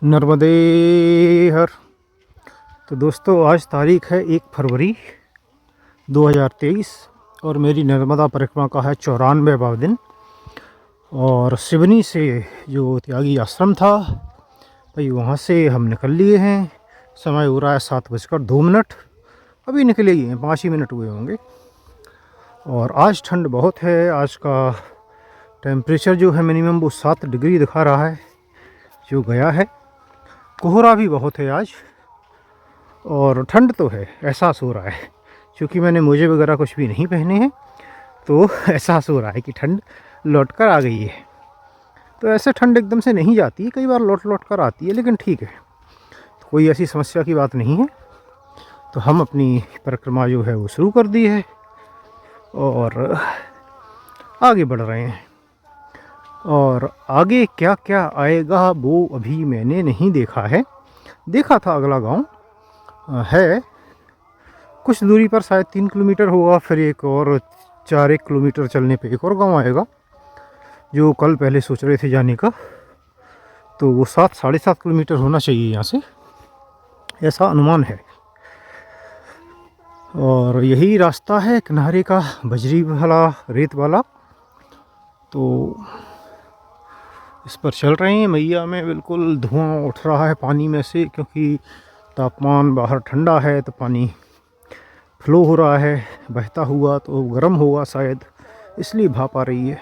नर्मदे हर। तो दोस्तों आज तारीख है 1 फरवरी 2023 और मेरी नर्मदा परिक्रमा का है 94वां दिन। और सिवनी से जो त्यागी आश्रम था भाई वहाँ से हम निकल लिए हैं। समय हो रहा है 7:02। अभी निकले ही हैं, 5 ही मिनट हुए होंगे। और आज ठंड बहुत है। आज का टेम्परेचर जो है मिनिमम वो 7 डिग्री दिखा रहा है जो गया है। कोहरा भी बहुत है आज और ठंड तो है, एहसास हो रहा है। क्योंकि मैंने मोजे वगैरह कुछ भी नहीं पहने हैं तो एहसास हो रहा है कि ठंड लौट कर आ गई है। तो ऐसे ठंड एकदम से नहीं जाती है, कई बार लौट कर आती है, लेकिन ठीक है, तो कोई ऐसी समस्या की बात नहीं है। तो हम अपनी परिक्रमा जो है वो शुरू कर दी है और आगे बढ़ रहे हैं। और आगे क्या क्या आएगा वो अभी मैंने नहीं देखा है। देखा था अगला गांव है कुछ दूरी पर, शायद 3 किलोमीटर होगा। फिर एक और 4-1 किलोमीटर चलने पे एक और गांव आएगा जो कल पहले सोच रहे थे जाने का। तो वो 7-7.5 किलोमीटर होना चाहिए यहाँ से, ऐसा अनुमान है। और यही रास्ता है किनारे का, बजरी वाला, रेत वाला। तो इस पर चल रहे हैं। मैया में बिल्कुल धुआं उठ रहा है पानी में से, क्योंकि तापमान बाहर ठंडा है तो पानी फ्लो हो रहा है, बहता हुआ तो गर्म होगा शायद, इसलिए भाप आ रही है।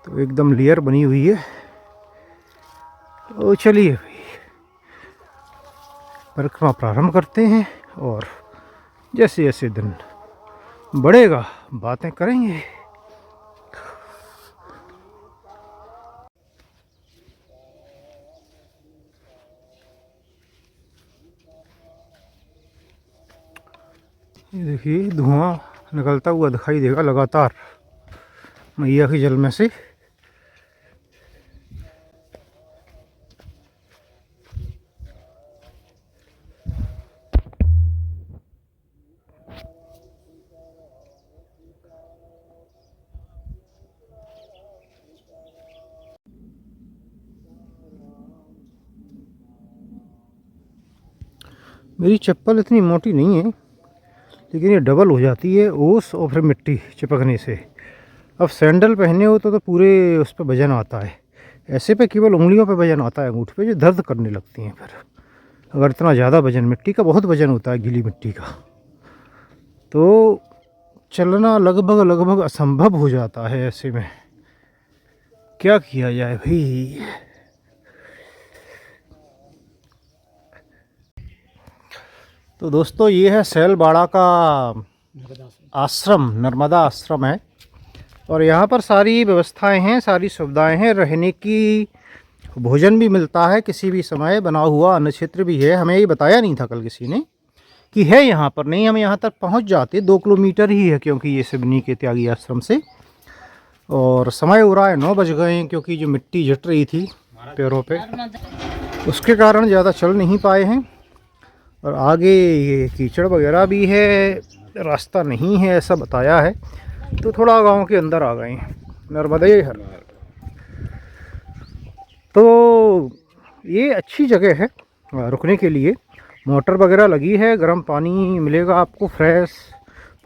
तो एकदम लेयर बनी हुई है। तो चलिए भाई परिक्रमा प्रारंभ करते हैं और जैसे जैसे दिन बढ़ेगा बातें करेंगे। ये देखिए धुआं निकलता हुआ दिखाई देगा लगातार मैया के जल में से। मेरी चप्पल इतनी मोटी नहीं है, लेकिन ये डबल हो जाती है ओस और फिर मिट्टी चिपकने से। अब सैंडल पहने हो तो पूरे उस पर वजन आता है, ऐसे पे केवल उंगलियों पे वजन आता है, अंगूठे पे जो दर्द करने लगती हैं। फिर अगर इतना ज़्यादा वजन, मिट्टी का बहुत वजन होता है, गीली मिट्टी का, तो चलना लगभग असंभव हो जाता है। ऐसे में क्या किया जाए भाई। तो दोस्तों ये है सैलबाड़ा का आश्रम, नर्मदा आश्रम है। और यहाँ पर सारी व्यवस्थाएं हैं, सारी सुविधाएं हैं, रहने की, भोजन भी मिलता है किसी भी समय, बना हुआ अन्न क्षेत्र भी है। हमें ये बताया नहीं था कल किसी ने कि है यहाँ पर, नहीं हम यहाँ तक पहुँच जाते। 2 किलोमीटर ही है क्योंकि ये सिवनी के त्यागी आश्रम से। और समय हो रहा है 9 बज गए हैं, क्योंकि जो मिट्टी जट रही थी पैरों पे उसके कारण ज़्यादा चल नहीं पाए हैं। और आगे ये कीचड़ वगैरह भी है, रास्ता नहीं है ऐसा बताया है, तो थोड़ा गांव के अंदर आ गए हैं। नर्मदे हर। तो ये अच्छी जगह है रुकने के लिए, मोटर वगैरह लगी है, गर्म पानी मिलेगा आपको, फ्रेश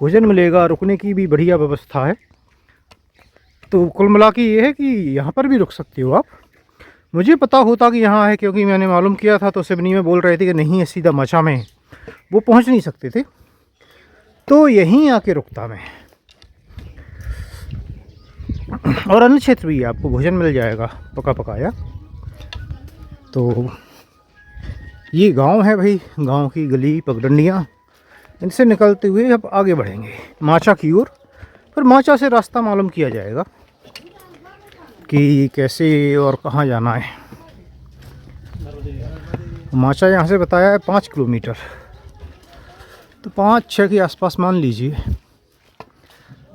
भोजन मिलेगा, रुकने की भी बढ़िया व्यवस्था है। तो कुल मिला के ये है कि यहाँ पर भी रुक सकते हो आप। मुझे पता होता कि यहाँ है, क्योंकि मैंने मालूम किया था तो सिवनी में बोल रहे थे कि नहीं है, सीधा मचा में, वो पहुँच नहीं सकते थे, तो यहीं आके रुकता मैं। और अन्य क्षेत्र भी आपको भोजन मिल जाएगा पका पकाया। तो ये गांव है भाई, गांव की गली पगडंडियाँ, इनसे निकलते हुए अब आगे बढ़ेंगे माचा की ओर। फिर माचा से रास्ता मालूम किया जाएगा कि कैसे और कहाँ जाना है। माचा यहाँ से बताया है 5 किलोमीटर, तो 5-6 के आसपास मान लीजिए।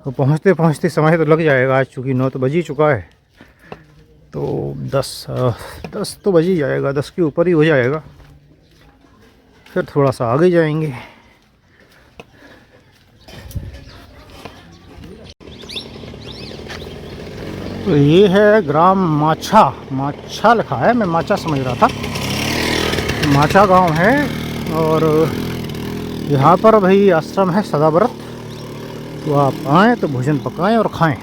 तो पहुँचते पहुँचते समय तो लग जाएगा, आज चूँकि 9 तो बज ही चुका है, तो 10 तो बज ही जाएगा, 10 के ऊपर ही हो जाएगा। फिर थोड़ा सा आगे जाएंगे। तो ये है ग्राम माछा, माछा लिखा है, मैं माछा समझ रहा था। माछा गांव है और यहाँ पर भाई आश्रम है सदाव्रत। तो आप आएँ तो भोजन पकाएं और खाएं।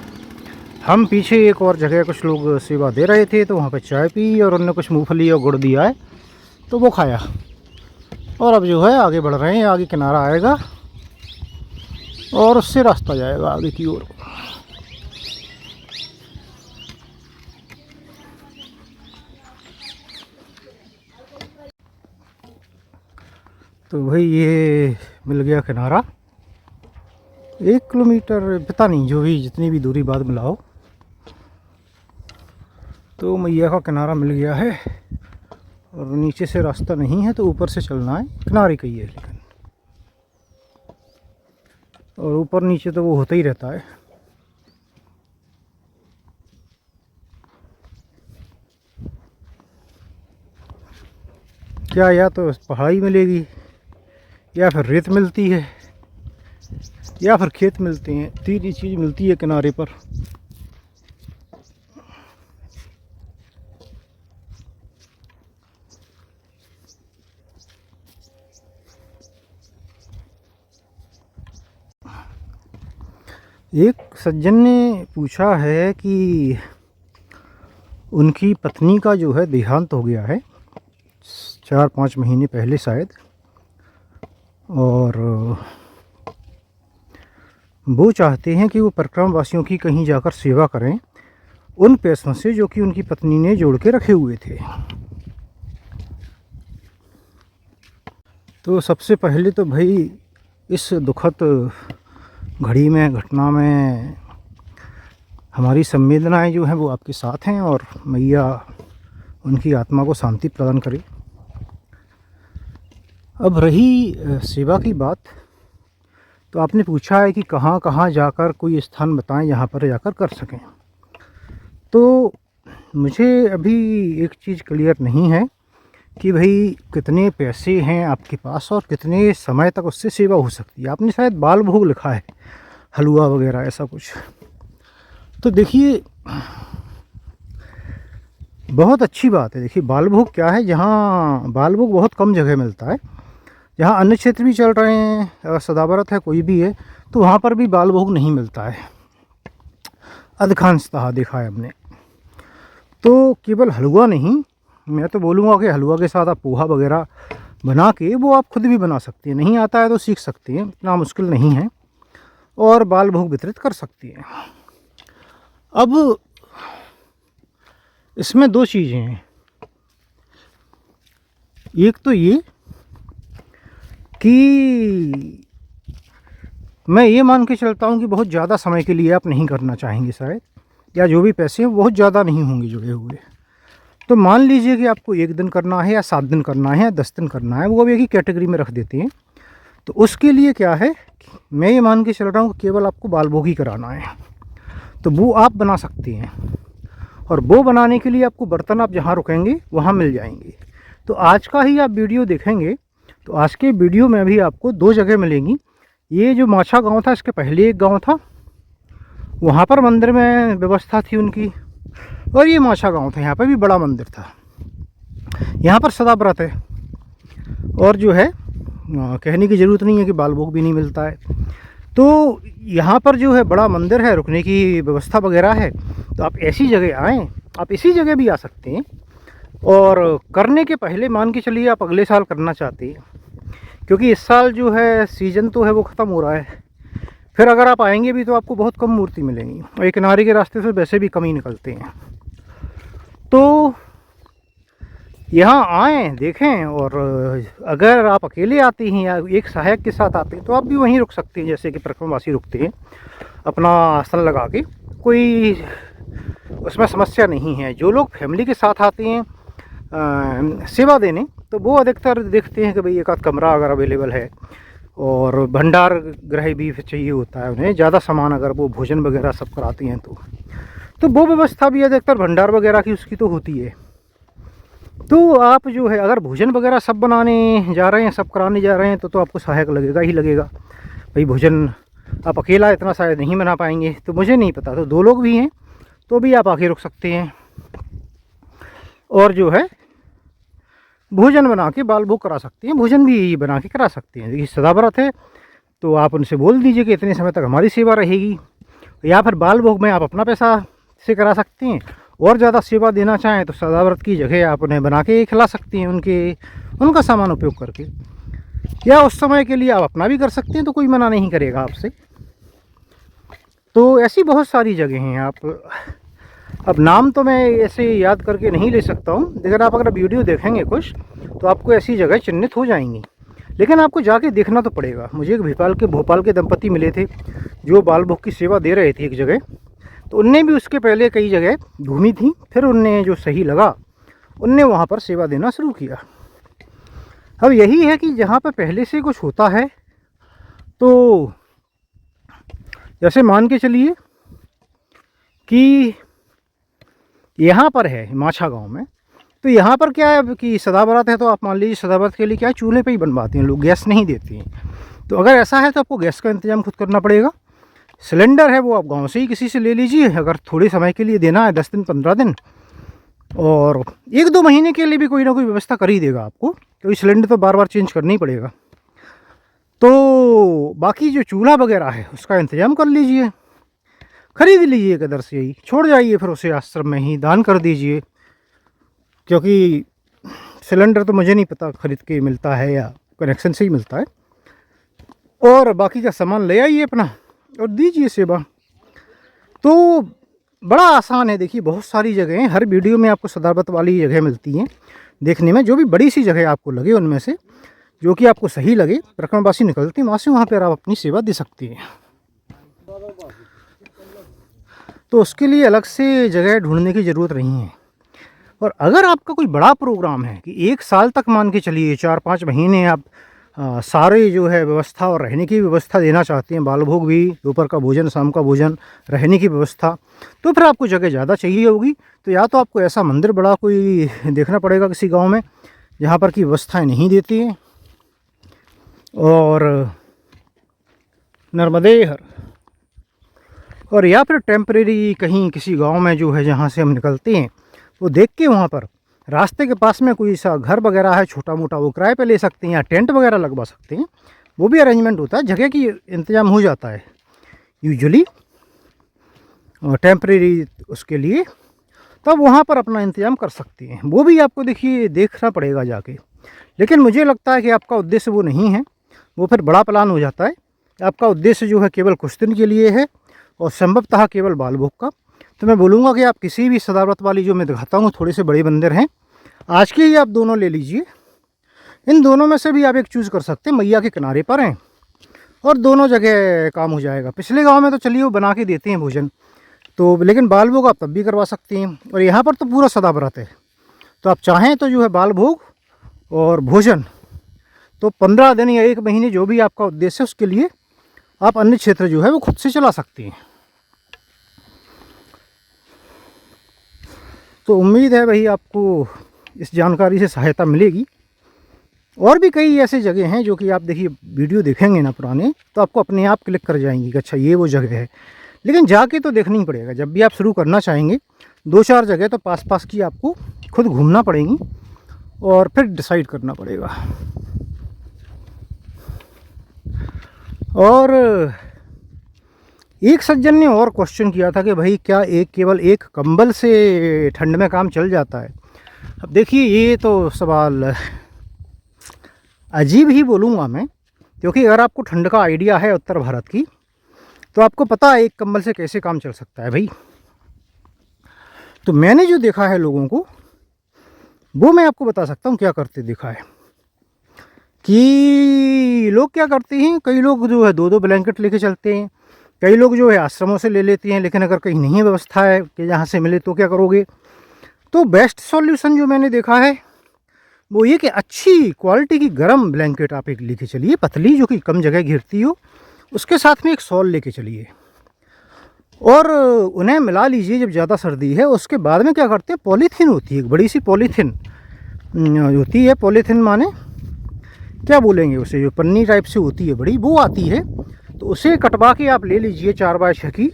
हम पीछे एक और जगह कुछ लोग सेवा दे रहे थे, तो वहाँ पे चाय पी और उन्होंने कुछ मूंगफली और गुड़ दिया है तो वो खाया। और अब जो है आगे बढ़ रहे हैं, आगे किनारा आएगा और उससे रास्ता जाएगा आगे की ओर। तो भाई ये मिल गया किनारा, 1 किलोमीटर पता नहीं, जो भी जितनी भी दूरी बाद मिलाओ। तो मैया का किनारा मिल गया है और नीचे से रास्ता नहीं है, तो ऊपर से चलना है। किनारे का ही है लेकिन, और ऊपर नीचे तो वो होता ही रहता है। क्या या तो पहाड़ी मिलेगी, या फिर रेत मिलती है, या फिर खेत मिलते हैं। 3 ही चीज़ मिलती है किनारे पर। एक सज्जन ने पूछा है कि उनकी पत्नी का जो है देहांत हो गया है 4-5 महीने पहले शायद, और वो चाहते हैं कि वो परिक्रमा वासियों की कहीं जाकर सेवा करें उन पैसों से जो कि उनकी पत्नी ने जोड़ के रखे हुए थे। तो सबसे पहले तो भाई इस दुखद घड़ी में, घटना में हमारी संवेदनाएं जो हैं वो आपके साथ हैं, और मैया उनकी आत्मा को शांति प्रदान करे। अब रही सेवा की बात, तो आपने पूछा है कि कहाँ कहाँ जाकर कोई स्थान बताएं जहाँ पर जाकर कर सकें। तो मुझे अभी एक चीज़ क्लियर नहीं है कि भाई कितने पैसे हैं आपके पास और कितने समय तक उससे सेवा हो सकती है। आपने शायद बाल भोग लिखा है, हलवा वगैरह ऐसा कुछ। तो देखिए बहुत अच्छी बात है। देखिए बाल भोग क्या है, जहाँ बाल भोग बहुत कम जगह मिलता है। जहाँ अन्य क्षेत्र भी चल रहे हैं, अगर सदाव्रत है कोई भी है, तो वहाँ पर भी बाल भोग नहीं मिलता है अधिकांशतः, देखा है हमने। तो केवल हलवा नहीं, मैं तो बोलूँगा कि हलवा के साथ आप पोहा वगैरह बना के वो आप खुद भी बना सकती हैं। नहीं आता है तो सीख सकती हैं, इतना मुश्किल नहीं है, और बाल भोग वितरित कर सकती हैं। अब इसमें 2 चीज़ें हैं। एक तो ये कि मैं ये मान के चलता हूँ कि बहुत ज़्यादा समय के लिए आप नहीं करना चाहेंगे शायद, या जो भी पैसे हैं बहुत ज़्यादा नहीं होंगे जुड़े हुए। तो मान लीजिए कि आपको 1 दिन करना है, या 7 दिन करना है, या 10 दिन करना है, वो अब एक ही कैटेगरी में रख देते हैं। तो उसके लिए क्या है, मैं ये मान के चल रहा हूँ कि केवल आपको बाल भोग ही कराना है, तो वो आप बना सकते हैं। और वो बनाने के लिए आपको बर्तन आप जहाँ रुकेंगे वहाँ मिल जाएंगे। तो आज का ही आप वीडियो देखेंगे तो आज के वीडियो में भी आपको 2 जगह मिलेंगी। ये जो माछा गांव था, इसके पहले एक गांव था, वहाँ पर मंदिर में व्यवस्था थी उनकी, और ये माछा गांव था, यहाँ पर भी बड़ा मंदिर था। यहाँ पर सदाव्रत है, और जो है कहने की ज़रूरत नहीं है कि बाल भोग भी नहीं मिलता है। तो यहाँ पर जो है बड़ा मंदिर है, रुकने की व्यवस्था वगैरह है। तो आप ऐसी जगह आएँ, आप इसी जगह भी आ सकते हैं। और करने के पहले मान के चलिए आप अगले साल करना चाहते हैं, क्योंकि इस साल जो है सीज़न तो है वो ख़त्म हो रहा है। फिर अगर आप आएंगे भी तो आपको बहुत कम मूर्ति मिलेंगी, और एक किनारे के रास्ते से वैसे भी कम ही निकलते हैं। तो यहाँ आएँ, देखें, और अगर आप अकेले आते हैं या एक सहायक के साथ आते हैं तो आप भी वहीं रुक सकते हैं, जैसे कि परिक्रमावासी रुकते हैं अपना आसन लगा के। कोई उसमें समस्या नहीं है। जो लोग फैमिली के साथ आते हैं सेवा देने, तो वो अधिकतर देखते हैं कि भाई एक आध कमरा अगर अवेलेबल है, और भंडार गृह भी चाहिए होता है उन्हें, ज़्यादा सामान अगर वो भोजन वगैरह सब कराती हैं तो वो व्यवस्था भी अधिकतर भंडार वगैरह की उसकी तो होती है। तो आप जो है अगर भोजन वगैरह सब बनाने जा रहे हैं, सब कराने जा रहे हैं, तो आपको सहायक लगेगा ही लगेगा। भाई भोजन आप अकेला इतना शायद नहीं बना पाएंगे, तो मुझे नहीं पता। तो 2 लोग भी हैं तो भी आप आके रुक सकते हैं। और जो है भोजन बना के बाल भोग करा सकते हैं, भोजन भी बना के करा सकते हैं। देखिए सदाव्रत है तो आप उनसे बोल दीजिए कि इतने समय तक हमारी सेवा रहेगी, या फिर बाल भोग में आप अपना पैसा से करा सकते हैं। और ज़्यादा सेवा देना चाहें तो सदाव्रत की जगह आप उन्हें बना के खिला सकती हैं, उनका सामान उपयोग करके, या उस समय के लिए आप अपना भी कर सकते हैं, तो कोई मना नहीं करेगा आपसे। तो ऐसी बहुत सारी जगह हैं। आप अब नाम तो मैं ऐसे याद करके नहीं ले सकता हूँ, लेकिन आप अगर वीडियो देखेंगे कुछ तो आपको ऐसी जगह चिन्हित हो जाएंगी, लेकिन आपको जाके देखना तो पड़ेगा। मुझे एक भोपाल के दंपति मिले थे जो बाल भोग की सेवा दे रहे थे एक जगह, तो उनने भी उसके पहले कई जगह घूमी थी, फिर उनने जो सही लगा उनने वहाँ पर सेवा देना शुरू किया। अब यही है कि जहाँ पर पहले से कुछ होता है, तो जैसे मान के चलिए कि यहाँ पर है माछा गांव में, तो यहाँ पर क्या है कि सदाव्रत है, तो आप मान लीजिए सदाव्रत के लिए क्या है, चूल्हे पे ही बनवाते हैं लोग, गैस नहीं देते हैं। तो अगर ऐसा है तो आपको गैस का इंतज़ाम खुद करना पड़ेगा। सिलेंडर है वो आप गांव से ही किसी से ले लीजिए, अगर थोड़े समय के लिए देना है 10 दिन 15 दिन, और 1-2 महीने के लिए भी कोई ना कोई व्यवस्था कर ही देगा आपको, क्योंकि सिलेंडर तो बार बार चेंज करना ही पड़ेगा। तो बाकी जो चूल्हा वगैरह है उसका इंतज़ाम कर लीजिए, खरीद लीजिए किधर से ही, छोड़ जाइए, फिर उसे आश्रम में ही दान कर दीजिए, क्योंकि सिलेंडर तो मुझे नहीं पता खरीद के मिलता है या कनेक्शन से ही मिलता है। और बाकी का सामान ले आइए अपना और दीजिए सेवा। तो बड़ा आसान है। देखिए बहुत सारी जगह हैं, हर वीडियो में आपको सदाव्रत वाली जगह मिलती हैं देखने में। जो भी बड़ी सी जगह आपको लगे उनमें से, जो कि आपको सही लगे, प्रकरणवासी निकलते हैं वहाँ से, वहाँ पर आप अपनी सेवा दे सकती हैं। तो उसके लिए अलग से जगह ढूंढने की ज़रूरत नहीं है। और अगर आपका कोई बड़ा प्रोग्राम है कि 1 साल तक मान के चलिए 4-5 महीने आप सारे जो है व्यवस्था और रहने की व्यवस्था देना चाहते हैं, बाल भोग भी, दोपहर का भोजन, शाम का भोजन, रहने की व्यवस्था, तो फिर आपको जगह ज़्यादा चाहिए होगी। तो या तो आपको ऐसा मंदिर बड़ा कोई देखना पड़ेगा किसी गांव में जहां पर की व्यवस्थाएं नहीं देती हैं, और नर्मदेहर, और या फिर टेम्परेरी कहीं किसी गांव में जो है जहां से हम निकलते हैं वो देख के वहाँ पर रास्ते के पास में कोई सा घर वगैरह है छोटा मोटा, वो किराए पे ले सकते हैं, या टेंट वगैरह लगवा सकते हैं। वो भी अरेंजमेंट होता है, जगह की इंतज़ाम हो जाता है यूजुअली टेम्परेरी उसके लिए, तब वहाँ पर अपना इंतज़ाम कर सकते हैं। वो भी आपको देखिए देखना पड़ेगा जाके, लेकिन मुझे लगता है कि आपका उद्देश्य वो नहीं है, वो फिर बड़ा प्लान हो जाता है। आपका उद्देश्य जो है केवल कुछ दिन के लिए है, और संभवतः केवल बाल भोग का। तो मैं बोलूँगा कि आप किसी भी सदाव्रत वाली जो मैं दिखाता हूँ, थोड़े से बड़े मंदिर हैं, आज के ही आप दोनों ले लीजिए। इन दोनों में से भी आप एक चूज़ कर सकते हैं, मैया के किनारे पर हैं और दोनों जगह काम हो जाएगा। पिछले गांव में तो चलिए वो बना के देते हैं भोजन, तो लेकिन बाल भोग आप तब भी करवा सकती हैं। और यहाँ पर तो पूरा सदाव्रत है, तो आप चाहें तो जो है बाल भोग और भोजन तो 15 दिन या 1 महीने जो भी आपका उद्देश्य है उसके लिए आप अन्य क्षेत्र जो है वो खुद से चला सकती हैं। तो उम्मीद है भाई आपको इस जानकारी से सहायता मिलेगी। और भी कई ऐसे जगह हैं जो कि आप देखिए वीडियो देखेंगे ना पुराने, तो आपको अपने आप क्लिक कर जाएंगी कि अच्छा ये वो जगह है, लेकिन जाके तो देखना ही पड़ेगा। जब भी आप शुरू करना चाहेंगे 2-4 जगह तो पास पास की आपको खुद घूमना पड़ेंगी और फिर डिसाइड करना पड़ेगा। और एक सज्जन ने और क्वेश्चन किया था कि भाई क्या केवल एक कंबल से ठंड में काम चल जाता है। अब देखिए ये तो सवाल अजीब ही बोलूँगा मैं, क्योंकि अगर आपको ठंड का आइडिया है उत्तर भारत की, तो आपको पता है एक कंबल से कैसे काम चल सकता है भाई। तो मैंने जो देखा है लोगों को, वो मैं आपको बता सकता हूँ क्या करते देखा है। कि लोग क्या करते हैं, कई लोग जो है 2-2 ब्लैंकेट लेके चलते हैं, कई लोग जो है आश्रमों से ले लेते हैं, लेकिन अगर कहीं नहीं व्यवस्था है कि जहाँ से मिले तो क्या करोगे। तो बेस्ट सॉल्यूशन जो मैंने देखा है वो ये कि अच्छी क्वालिटी की गर्म ब्लैंकेट आप एक लेके चलिए, पतली, जो कि कम जगह घिरती हो, उसके साथ में एक शॉल लेके चलिए और उन्हें मिला लीजिए जब ज़्यादा सर्दी है। उसके बाद में क्या करते हैं, पॉलीथीन होती है, एक बड़ी सी पॉलीथीन होती है, पॉलीथीन माने क्या बोलेंगे उसे, जो पन्नी टाइप से होती है बड़ी, वो आती है, तो उसे कटवा के आप ले लीजिए 4x6 की,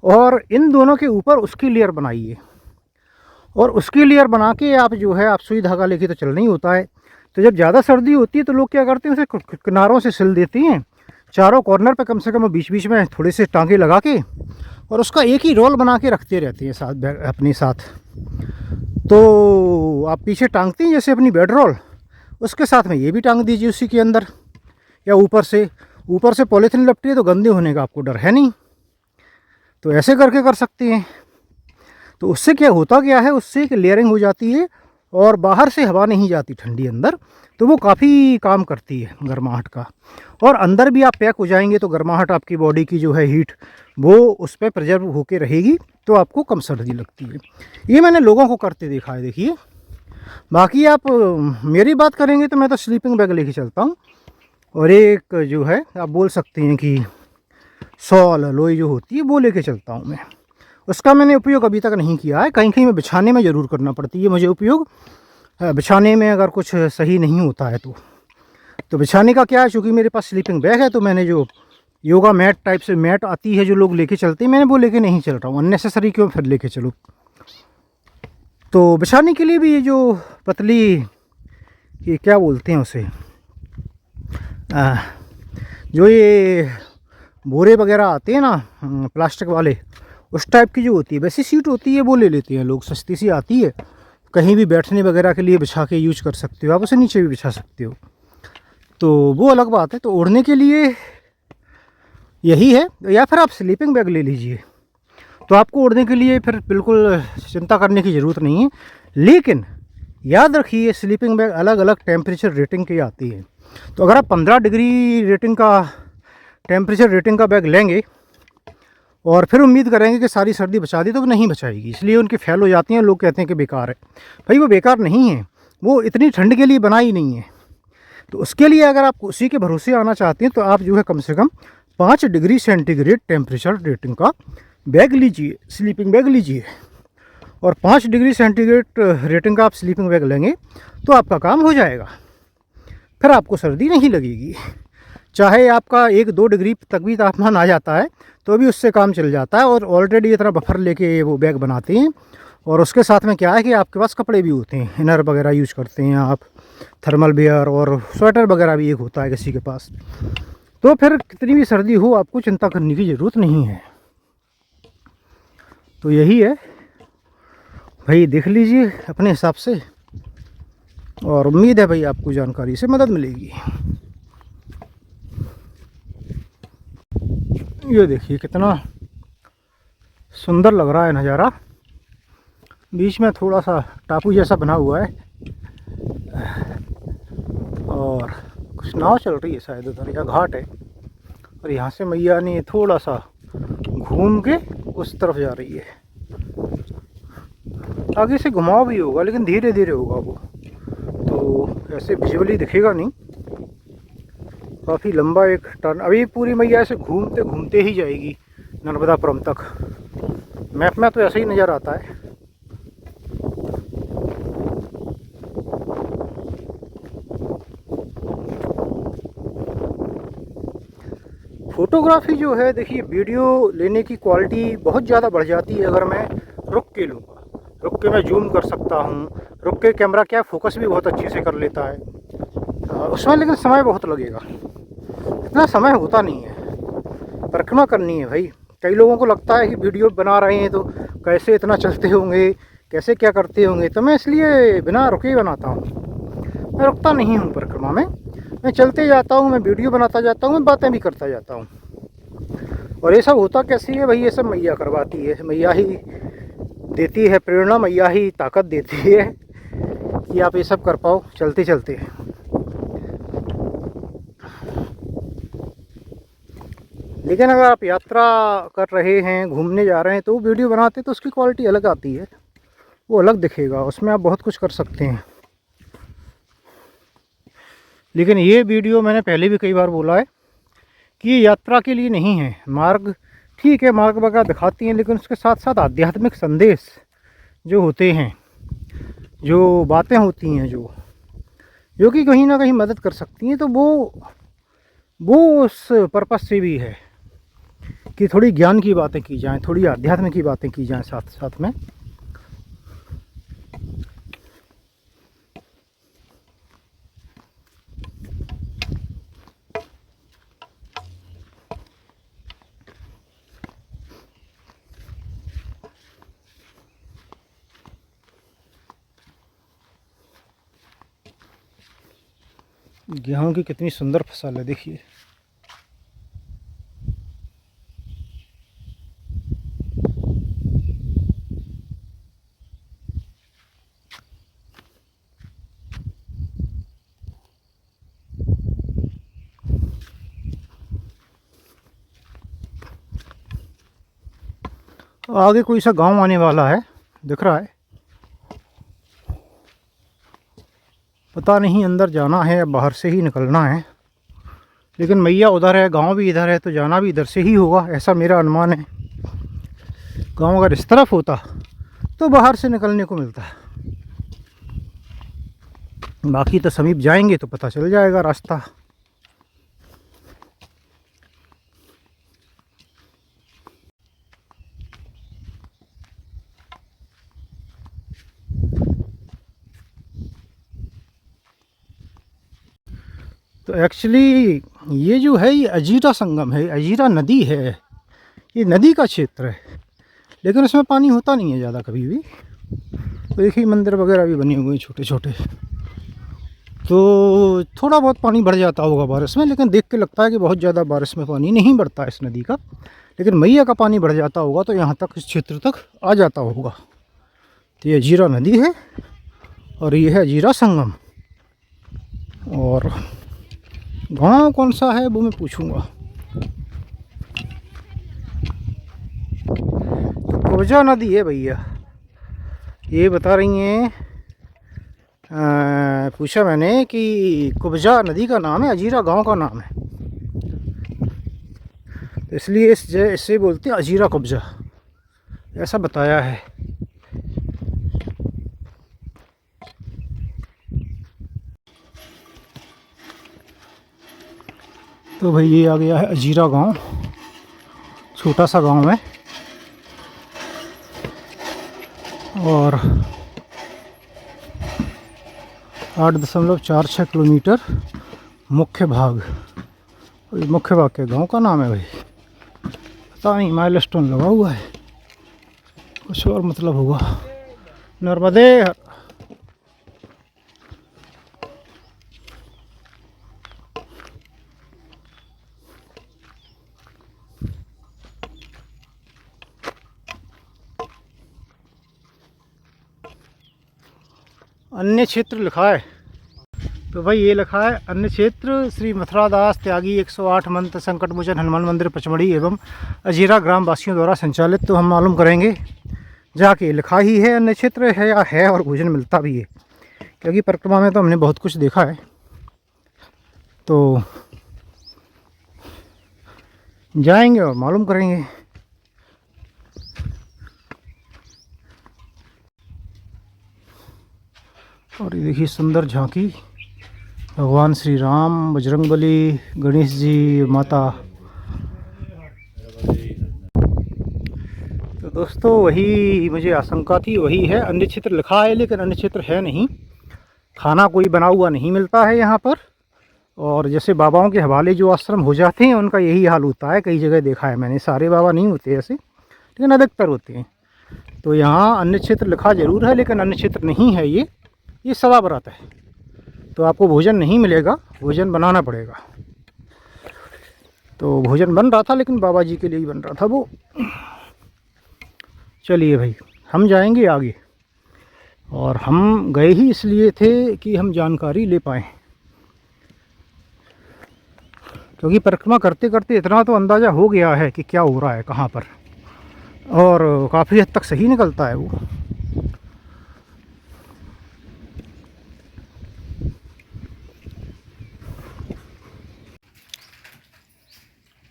और इन दोनों के ऊपर उसकी लेयर बनाइए, और उसकी लेयर बना के आप जो है आप सुई धागा लेके तो चल नहीं होता है। तो जब ज़्यादा सर्दी होती है तो लोग क्या करते हैं, उसे किनारों से सिल देती हैं, चारों कॉर्नर पे कम से कम बीच बीच में थोड़े से टांगे लगा के, और उसका एक ही रोल बना के रखते रहते हैं साथ अपने साथ। तो आप पीछे टांगती हैं जैसे अपनी बेड रोल, उसके साथ में ये भी टांग दीजिए उसी के अंदर, या ऊपर से पॉलीथीन लपटी है तो गंदे होने का आपको डर है नहीं। तो ऐसे करके कर सकते हैं। तो उससे क्या है, उससे एक लेयरिंग हो जाती है और बाहर से हवा नहीं जाती ठंडी अंदर, तो वो काफ़ी काम करती है गर्माहट का। और अंदर भी आप पैक हो जाएंगे तो गर्माहट आपकी बॉडी की जो है हीट वो उस पर प्रिजर्व होके रहेगी, तो आपको कम सर्दी लगती है। ये मैंने लोगों को करते देखा है, देखिए। बाकी आप मेरी बात करेंगे तो मैं तो स्लीपिंग बैग लेके चलता हूँ, और एक जो है आप बोल सकते हैं कि शॉल लोई जो होती है वो लेके चलता हूँ मैं। उसका मैंने उपयोग अभी तक नहीं किया है, कहीं कहीं में बिछाने में ज़रूर करना पड़ती है मुझे उपयोग, बिछाने में अगर कुछ सही नहीं होता है तो बिछाने का क्या है, चूँकि मेरे पास स्लीपिंग बैग है तो मैंने जो योगा मैट टाइप से मैट आती है जो लोग लेके चलते हैं, मैंने वो लेके नहीं चल रहा हूँ। अननेसेसरी क्यों फिर लेके चलूँ। तो बिछाने के लिए भी ये जो पतली, ये क्या बोलते हैं उसे, जो ये बोरे वगैरह आते हैं ना प्लास्टिक वाले, उस टाइप की जो होती है वैसी सीट होती है, वो ले लेते हैं लोग, सस्ती सी आती है, कहीं भी बैठने वगैरह के लिए बिछा के यूज कर सकते हो आप, उसे नीचे भी बिछा सकते हो, तो वो अलग बात है। तो ओढ़ने के लिए यही है, या फिर आप स्लीपिंग बैग ले लीजिए, तो आपको ओढ़ने के लिए फिर बिल्कुल चिंता करने की ज़रूरत नहीं है। लेकिन याद रखिए स्लीपिंग बैग अलग अलग टेम्परेचर रेटिंग की आती है, तो अगर आप 15 डिग्री रेटिंग का टेम्परेचर रेटिंग का बैग लेंगे और फिर उम्मीद करेंगे कि सारी सर्दी बचा दी, तो नहीं बचाएगी, इसलिए उनकी फेल हो जाती हैं। लोग कहते हैं कि बेकार है, भाई वो बेकार नहीं है, वो इतनी ठंड के लिए बनाई नहीं है। तो उसके लिए अगर आप उसी के भरोसे आना चाहते हैं तो आप जो है कम से कम 5 डिग्री सेंटीग्रेड टेम्परेचर रेटिंग का बैग लीजिए, स्लीपिंग बैग लीजिए, और 5 डिग्री सेंटीग्रेड रेटिंग का आप स्लीपिंग बैग लेंगे तो आपका काम हो जाएगा, फिर आपको सर्दी नहीं लगेगी। चाहे आपका 1-2 डिग्री तक भी तापमान आ जाता है तो भी उससे काम चल जाता है, और ऑलरेडी इतना बफर लेके वो बैग बनाते हैं। और उसके साथ में क्या है कि आपके पास कपड़े भी होते हैं, इनर वगैरह यूज करते हैं आप, थर्मल वेयर और स्वेटर वगैरह भी एक होता है किसी के पास, तो फिर कितनी भी सर्दी हो आपको चिंता करने की ज़रूरत नहीं है। तो यही है भाई, देख लीजिए अपने हिसाब से, और उम्मीद है भाई आपको जानकारी से मदद मिलेगी। ये देखिए कितना सुंदर लग रहा है नज़ारा, बीच में थोड़ा सा टापू जैसा बना हुआ है, और कुछ नाव चल रही है शायद उधर, या घाट है, और यहाँ से मैया ने थोड़ा सा घूम के उस तरफ जा रही है। आगे से घुमाव भी होगा लेकिन धीरे धीरे होगा वो, तो ऐसे विजुअली दिखेगा नहीं। काफ़ी लंबा एक टर्न, अभी पूरी मैया ऐसे घूमते घूमते ही जाएगी नर्मदापुरम तक। मैप में तो ऐसे ही नज़र आता है। फोटोग्राफी जो है देखिए, वीडियो लेने की क्वालिटी बहुत ज़्यादा बढ़ जाती है अगर मैं रुक के लूँगा। रुक के मैं जूम कर सकता हूँ, रुक के कैमरा क्या फोकस भी बहुत अच्छे से कर लेता है उसमें, लेकिन समय बहुत लगेगा, इतना समय होता नहीं है। परिक्रमा करनी है भाई, कई लोगों को लगता है कि वीडियो बना रहे हैं तो कैसे इतना चलते होंगे, कैसे क्या करते होंगे, तो मैं इसलिए बिना रुके ही बनाता हूँ। मैं रुकता नहीं हूँ परिक्रमा में, मैं चलते जाता हूँ, मैं वीडियो बनाता जाता हूँ, मैं बातें भी करता जाता हूँ। और ये सब होता कैसे है भाई, ये सब मैया करवाती है, मैया ही देती है प्रेरणा, मैया ही ताकत देती है कि आप ये सब कर पाओ चलते चलते। लेकिन अगर आप यात्रा कर रहे हैं, घूमने जा रहे हैं, तो वीडियो बनाते तो उसकी क्वालिटी अलग आती है, वो अलग दिखेगा, उसमें आप बहुत कुछ कर सकते हैं। लेकिन ये वीडियो मैंने पहले भी कई बार बोला है कि ये यात्रा के लिए नहीं है। मार्ग ठीक है, मार्ग वगैरह दिखाती हैं, लेकिन उसके साथ साथ आध्यात्मिक संदेश जो होते हैं, जो बातें होती हैं, जो कि कहीं ना कहीं मदद कर सकती हैं, तो वो उस पर्पस से भी है कि थोड़ी ज्ञान की बातें की जाएं, थोड़ी आध्यात्म की बातें की जाएं साथ साथ में। गेहूं की कितनी सुंदर फसल है, देखिए। आगे कोई सा गांव आने वाला है, दिख रहा है। पता नहीं अंदर जाना है या बाहर से ही निकलना है, लेकिन मैया उधर है, गांव भी इधर है, तो जाना भी इधर से ही होगा, ऐसा मेरा अनुमान है। गांव अगर इस तरफ होता तो बाहर से निकलने को मिलता। बाकी तो समीप जाएंगे तो पता चल जाएगा रास्ता। तो एक्चुअली ये जो है, ये अजीरा संगम है, अजीरा नदी है, ये नदी का क्षेत्र है, लेकिन इसमें पानी होता नहीं है ज़्यादा कभी भी। तो देखिए मंदिर वगैरह भी बने हुए हैं छोटे छोटे, तो थोड़ा बहुत पानी बढ़ जाता होगा बारिश में, लेकिन देख के लगता है कि बहुत ज़्यादा बारिश में पानी नहीं बढ़ता इस नदी का। लेकिन मैया का पानी बढ़ जाता होगा तो यहाँ तक, इस क्षेत्र तक आ जाता होगा। तो ये अजीरा नदी है और ये है अजीरा संगम। और गाँव कौन सा है वो मैं पूछूंगा। तो कुब्जा नदी है भैया, ये बता रही हैं। पूछा मैंने कि कुब्जा नदी का नाम है, अजीरा गांव का नाम है, तो इसलिए इससे बोलते हैं अजीरा कुब्जा, ऐसा बताया है। तो भाई ये आ गया है अजीरा गांव, छोटा सा गांव है और 8.46 किलोमीटर मुख्य भाग। मुख्य भाग के गांव का नाम है भाई, पता नहीं माइलस्टोन लगा हुआ है, कुछ और मतलब होगा। नर्मदे। अन्य क्षेत्र लिखा है, तो भाई ये लिखा है अन्य क्षेत्र श्री मथुरादास त्यागी 108 मंत्र संकट मोचन हनुमान मंदिर पचमढ़ी एवं अजीरा ग्राम वासियों द्वारा संचालित। तो हम मालूम करेंगे जाके, लिखा ही है अन्य क्षेत्र है या है, और भोजन मिलता भी है, क्योंकि परिक्रमा में तो हमने बहुत कुछ देखा है। तो जाएंगे और मालूम करेंगे। और ये देखिए सुंदर झांकी, भगवान श्री राम, बजरंगबली, गणेश जी, माता। तो दोस्तों वही मुझे आशंका थी, वही है। अन्य क्षेत्र लिखा है लेकिन अन्य क्षेत्र है नहीं, खाना कोई बना हुआ नहीं मिलता है यहाँ पर। और जैसे बाबाओं के हवाले जो आश्रम हो जाते हैं उनका यही हाल होता है, कई जगह देखा है मैंने। सारे बाबा नहीं होते ऐसे, लेकिन अधिकतर होते हैं। तो यहाँ अन्य क्षेत्र लिखा जरूर है लेकिन अन्य क्षेत्र नहीं है। ये सवा बरात है, तो आपको भोजन नहीं मिलेगा, भोजन बनाना पड़ेगा। तो भोजन बन रहा था लेकिन बाबा जी के लिए ही बन रहा था वो। चलिए भाई, हम जाएंगे आगे, और हम गए ही इसलिए थे कि हम जानकारी ले पाएँ, क्योंकि परिक्रमा करते करते इतना तो अंदाज़ा हो गया है कि क्या हो रहा है कहाँ पर, और काफ़ी हद तक सही निकलता है वो।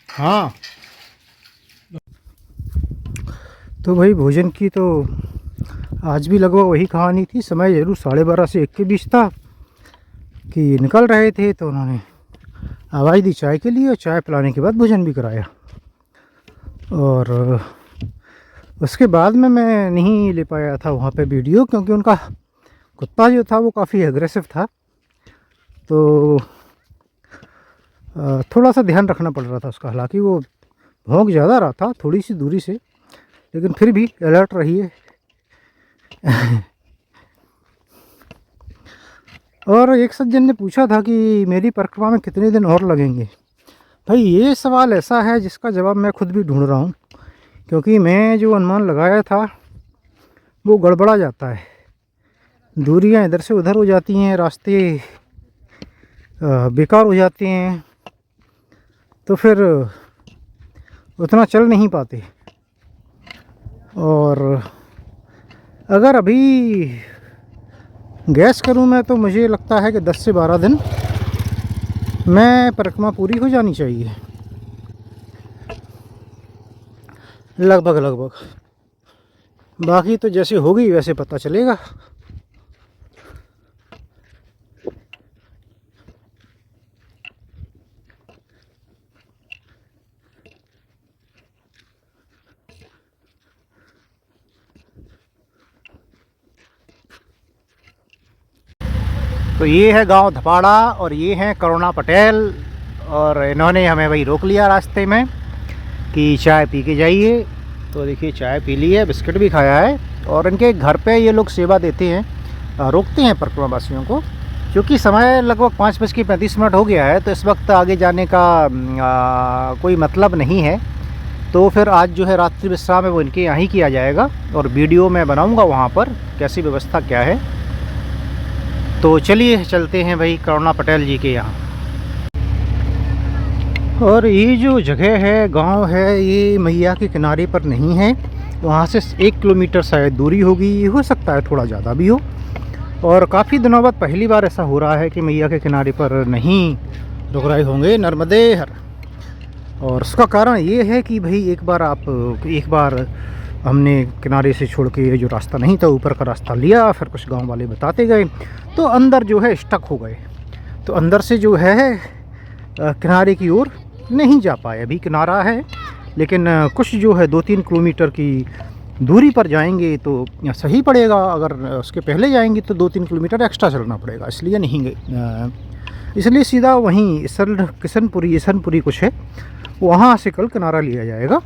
हाँ, तो भाई भोजन की तो आज भी लगभग वही कहानी थी। समय ज़रूर 12:30 से 1 के बीच था कि निकल रहे थे, तो उन्होंने आवाज़ दी चाय के लिए, और चाय पिलाने के बाद भोजन भी कराया। और उसके बाद में मैं नहीं ले पाया था वहाँ पे वीडियो, क्योंकि उनका कुत्ता जो था वो काफ़ी एग्रेसिव था, तो थोड़ा सा ध्यान रखना पड़ रहा था उसका। हालांकि वो भौंक ज़्यादा रहा था थोड़ी सी दूरी से, लेकिन फिर भी अलर्ट रहिए। और एक सज्जन ने पूछा था कि मेरी परिक्रमा में कितने दिन और लगेंगे। भाई ये सवाल ऐसा है जिसका जवाब मैं खुद भी ढूंढ रहा हूँ, क्योंकि मैं जो अनुमान लगाया था वो गड़बड़ा जाता है। दूरियाँ इधर से उधर हो जाती हैं, रास्ते बेकार हो जाते हैं, तो फिर उतना चल नहीं पाते। और अगर अभी गैस करूं मैं तो मुझे लगता है कि 10 से 12 दिन में परिक्रमा पूरी हो जानी चाहिए, लगभग लगभग। बाकी तो जैसे होगी वैसे पता चलेगा। तो ये है गांव धपाड़ा और ये हैं करुणा पटेल, और इन्होंने हमें भाई रोक लिया रास्ते में कि चाय पी के जाइए। तो देखिए चाय पी ली है, बिस्किट भी खाया है, और इनके घर पे ये लोग सेवा देते हैं, रोकते हैं परिक्रमा वासियों को। क्योंकि समय लगभग 5:35 हो गया है, तो इस वक्त आगे जाने का कोई मतलब नहीं है। तो फिर आज जो है रात्रि विश्राम है वो इनके यहाँ ही किया जाएगा, और वीडियो मैं बनाऊँगा वहाँ पर कैसी व्यवस्था क्या है। तो चलिए चलते हैं भाई करुणा पटेल जी के यहाँ। और ये जो जगह है, गांव है, ये मैया के किनारे पर नहीं है, वहाँ से 1 किलोमीटर शायद दूरी होगी, हो सकता है थोड़ा ज़्यादा भी हो। और काफ़ी दिनों बाद पहली बार ऐसा हो रहा है कि मैया के किनारे पर नहीं रुक रहे होंगे नर्मदे हर। और उसका कारण ये है कि भाई एक बार हमने किनारे से छोड़ के जो रास्ता नहीं था ऊपर का रास्ता लिया, फिर कुछ गांव वाले बताते गए, तो अंदर जो है स्टक हो गए, तो अंदर से जो है किनारे की ओर नहीं जा पाए। अभी किनारा है, लेकिन कुछ जो है 2-3 किलोमीटर की दूरी पर जाएंगे तो सही पड़ेगा। अगर उसके पहले जाएंगे तो 2-3 किलोमीटर एक्स्ट्रा चलना पड़ेगा, इसलिए नहीं गए। इसलिए सीधा वहीं इसनपुरी कुछ है, वहाँ से कल किनारा लिया जाएगा।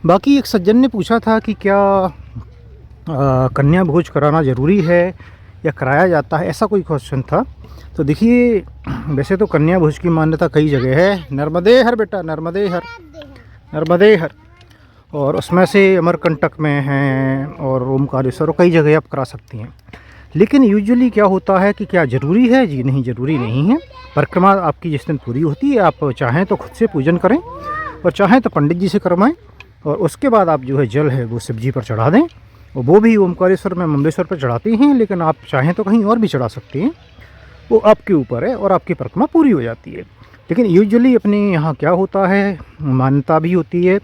बाकी एक सज्जन ने पूछा था कि क्या कन्या भोज कराना ज़रूरी है या कराया जाता है, ऐसा कोई क्वेश्चन था। तो देखिए वैसे तो कन्या भोज की मान्यता कई जगह है, नर्मदे हर बेटा, नर्मदे हर, नर्मदे हर। और उसमें से अमरकंटक में हैं और ओमकारेश्वर, कई जगह आप करा सकती हैं। लेकिन यूजुअली क्या होता है कि क्या ज़रूरी है? जी नहीं, ज़रूरी नहीं है। परिक्रमा आपकी जिस दिन पूरी होती है, आप चाहें तो खुद से पूजन करें और चाहें तो पंडित जी से करवाएं, और उसके बाद आप जो है जल है वो शिव जी पर चढ़ा दें। और वो भी ओमकारेश्वर में ममलेश्वर पर चढ़ाते हैं, लेकिन आप चाहें तो कहीं और भी चढ़ा सकते हैं, वो आपके ऊपर है, और आपकी परिक्रमा पूरी हो जाती है। लेकिन यूजुअली अपने यहाँ क्या होता है, मान्यता भी होती है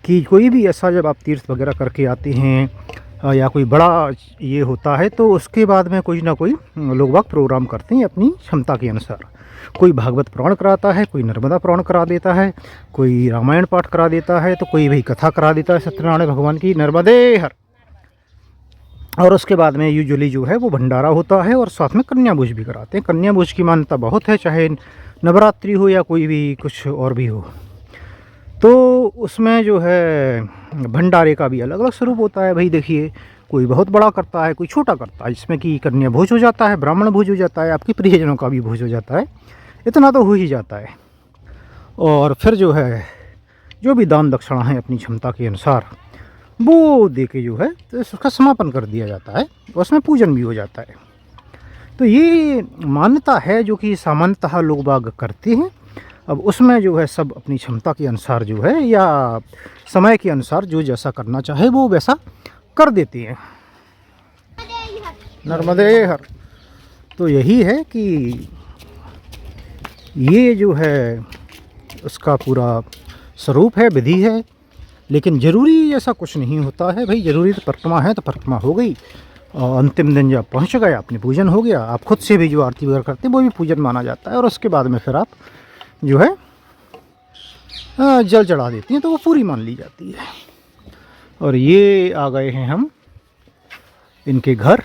कि कोई भी ऐसा जब आप तीर्थ वगैरह करके आते हैं या कोई बड़ा ये होता है, तो उसके बाद में कोई ना कोई लोग बाग प्रोग्राम करते हैं अपनी क्षमता के अनुसार। कोई भागवत पुराण कराता है, कोई नर्मदा पुराण करा देता है, कोई रामायण पाठ करा देता है, तो कोई भाई कथा करा देता है सत्यनारायण भगवान की, नर्मदे हर। और उसके बाद में यूजुअली जो है वो भंडारा होता है, और साथ में कन्या भोज भी कराते हैं। कन्या भोज की मान्यता बहुत है, चाहे नवरात्रि हो या कोई भी कुछ और भी हो। तो उसमें जो है भंडारे का भी अलग अलग स्वरूप होता है। भाई देखिए, कोई बहुत बड़ा करता है, कोई छोटा करता है, जिसमें कि कन्या भोज हो जाता है, ब्राह्मण भोज हो जाता है, आपके प्रियजनों का भी भोज हो जाता है, इतना तो हो ही जाता है। और फिर जो है जो भी दान दक्षिणा है अपनी क्षमता के अनुसार वो दे के जो है तो उसका समापन कर दिया जाता है, उसमें पूजन भी हो जाता है। तो ये मान्यता है जो कि सामान्यतः लोग बाग करते हैं। अब उसमें जो है सब अपनी क्षमता के अनुसार जो है या समय के अनुसार जो जैसा करना चाहे वो वैसा कर देती हैं। नर्मदे हर। तो यही है कि ये जो है उसका पूरा स्वरूप है, विधि है। लेकिन ज़रूरी ऐसा कुछ नहीं होता है भाई, ज़रूरी तो परिक्रमा है तो परिक्रमा हो गई, और अंतिम दिन जब पहुंच गए अपने पूजन हो गया। आप खुद से भी जो आरती वगैरह करते हैं वो भी पूजन माना जाता है, और उसके बाद में फिर आप जो है जल चढ़ा देती हैं तो वो पूरी मान ली जाती है। और ये आ गए हैं हम इनके घर।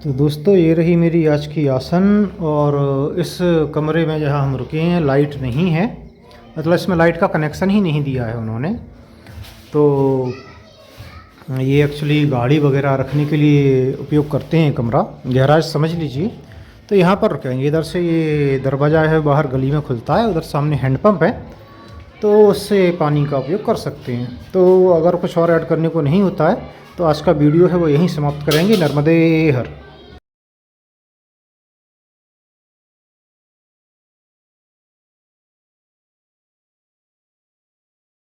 तो दोस्तों ये रही मेरी आज की आसन। और इस कमरे में जहाँ हम रुके हैं लाइट नहीं है, मतलब इसमें लाइट का कनेक्शन ही नहीं दिया है उन्होंने। तो ये एक्चुअली गाड़ी वगैरह रखने के लिए उपयोग करते हैं कमरा, गैराज समझ लीजिए। तो यहाँ पर रुकेंगे। इधर से ये दरवाज़ा है बाहर गली में खुलता है, उधर सामने हैंडपम्प है, तो उससे पानी का उपयोग कर सकते हैं। तो अगर कुछ और ऐड करने को नहीं होता है तो आज का वीडियो है वो यहीं समाप्त करेंगे। नर्मदे हर।